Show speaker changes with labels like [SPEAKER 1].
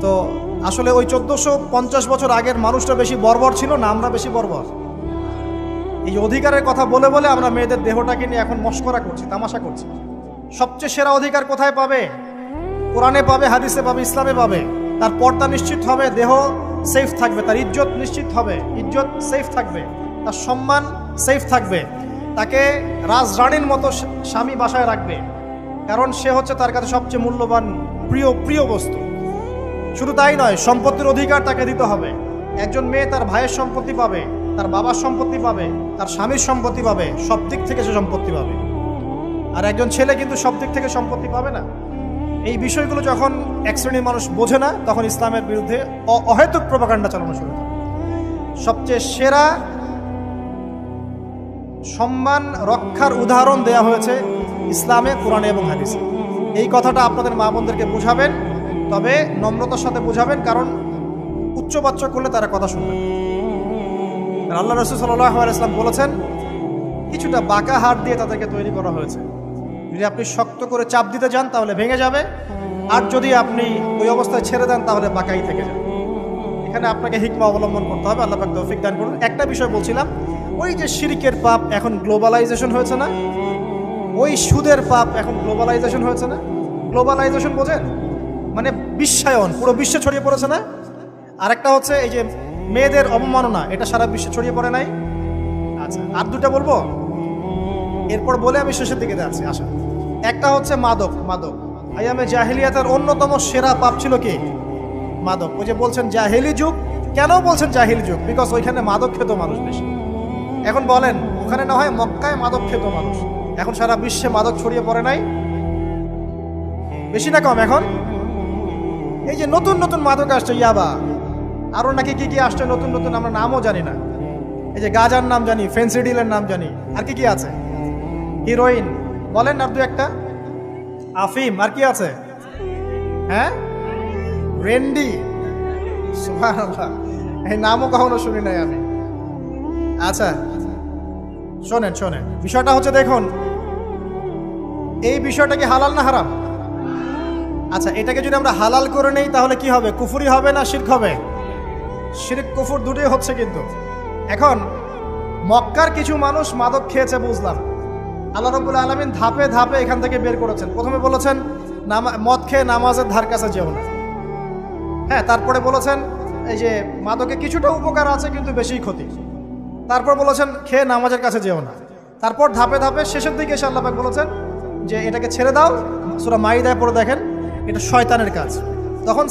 [SPEAKER 1] তো আসলে ওই 1450 বছর আগের মানুষটা বেশি বর্বর ছিল না আমরা বেশি বর্বর? এই অধিকারের কথা বলে বলে আমরা মেয়েদের দেহটাকে নিয়ে এখন মশকরা করছি, তামাশা করছি। সবচেয়ে সেরা অধিকার কোথায় পাবে? কোরআনে পাবে, হাদিসে পাবে, ইসলামে পাবে। তার পর্দা নিশ্চিত হবে, দেহ সেফ থাকবে, তার ইজ্জত নিশ্চিত হবে, ইজ্জত সেফ থাকবে, তার সম্মান সেফ থাকবে, তাকে রাজরানীর মতো স্বামী বাসায় রাখবে, কারণ সে হচ্ছে তার কাছে সবচেয়ে মূল্যবান প্রিয় বস্তু। শুধু তাই নয়, সম্পত্তির অধিকার তাকে দিতে হবে। একজন মেয়ে তার ভাইয়ের সম্পত্তি পাবে, তার বাবার সম্পত্তি পাবে, তার স্বামীর সম্পত্তি পাবে, সব দিক থেকে সে সম্পত্তি পাবে। আর একজন ছেলে কিন্তু সব দিক থেকে সম্পত্তি পাবে না। এই বিষয়গুলো যখন এক শ্রেণীর মানুষ বোঝে না, তখন ইসলামের বিরুদ্ধে অহেতুক প্রপাগান্ডা চালানো শুরু করে। সবচেয়ে সেরা সম্মান রক্ষার উদাহরণ দেয়া হয়েছে ইসলামে, কোরআনে এবং হাদিসে। এই কথাটা আপনাদের মা বোনদেরকে বুঝাবেন, তবে নম্রতার সাথে বুঝাবেন, কারণ উচ্চবাচ্য করলে তারা কথা শুনবে। আল্লাহ রাসূল সাল্লাল্লাহু আলাইহি ওয়াসাল্লাম বলেছেন, কিছুটা বাঁকা হাড় দিয়ে তাদেরকে তৈরি করা হয়েছে। যদি আপনি শক্ত করে চাপ দিতে যান তাহলে ভেঙে যাবে, আর যদি আপনি ওই অবস্থায় ছেড়ে দেন তাহলে বাঁকাই থেকে যাবে। এখানে আপনাকে হিকমা অবলম্বন করতে হবে। আল্লাহ পাক তৌফিক দান করুন। একটা বিষয় বলছিলাম, ওই যে শিরকের পাপ এখন গ্লোবালাইজেশন হয়েছে না, ওই সুদের পাপ এখন গ্লোবালাইজেশন হয়েছে না। গ্লোবালাইজেশন বোঝেন? মানে বিশ্বায়ন, পুরো বিশ্বে ছড়িয়ে পড়েছে না। আর একটা হচ্ছে এই যে মেয়েদের অবমাননা, এটা সারা বিশ্বে ছড়িয়ে পড়ে নাই? আচ্ছা, আর দুটা বলবো, এরপর বলে আমি শেষের দিকে যাচ্ছি। আশা একটা হচ্ছে মাদক। আইয়ামে জাহিলিয়াতের অন্যতম সেরা পাপ ছিল কি? মাদক। ওই যে বলছেন জাহিলি যুগ, কেন বলছেন জাহিলি যুগ? বিকজ ওইখানে মাদক খেত মানুষ বেশি। এখন বলেন, ওখানে না হয় মক্কায় মাদক খেত মানুষ, এখন সারা বিশ্বে মাদক ছড়িয়ে পড়ে নাই? বেশি না কম? এখন এই যে নতুন নতুন মাদক আসছে, ইয়াবা, আরো নাকি কি কি আসছে নতুন নতুন, আমরা নামও জানি না। এই যে গাজার নাম জানি, ফেন্সিডিলের নাম জানি, আর কি কি আছে? হিরোইন বলেন, আর দু একটা, আফিম, আর কি আছে? হ্যাঁ, রেন্ডি, সুবহানাল্লাহ, এই নামও কখনো শুনি নাই আমি। আচ্ছা শোনেন, বিষয়টা হচ্ছে, দেখুন, এই বিষয়টা কি হালাল না হারাম? আচ্ছা, এটাকে যদি আমরা হালাল করে নেই তাহলে কি হবে? কুফরি হবে না শিরক হবে? শিরক কুফর দুটোই হচ্ছে। কিন্তু এখন মক্কার কিছু মানুষ মাদক খেয়েছে বুঝলাম, আল্লাহ রাব্বুল আলামিন ধাপে ধাপে এখান থেকে বের করেছেন। প্রথমে বলেছেন মদ খেয়ে নামাজের ধার কাছে যেও না। হ্যাঁ, তারপরে বলেছেন এই যে মাদকে কিছুটা উপকার আছে কিন্তু বেশি ক্ষতি। তারপর বলেছেন খেয়ে নামাজের কাছে যেও না। তারপর ধাপে ধাপে শেষের দিকে এসে আল্লাহ পাক বলেছেন যে এটাকে ছেড়ে দাও। সূরা মাইদায় পড়ে দেখেন, এটা শয়তানের কাজ। তখন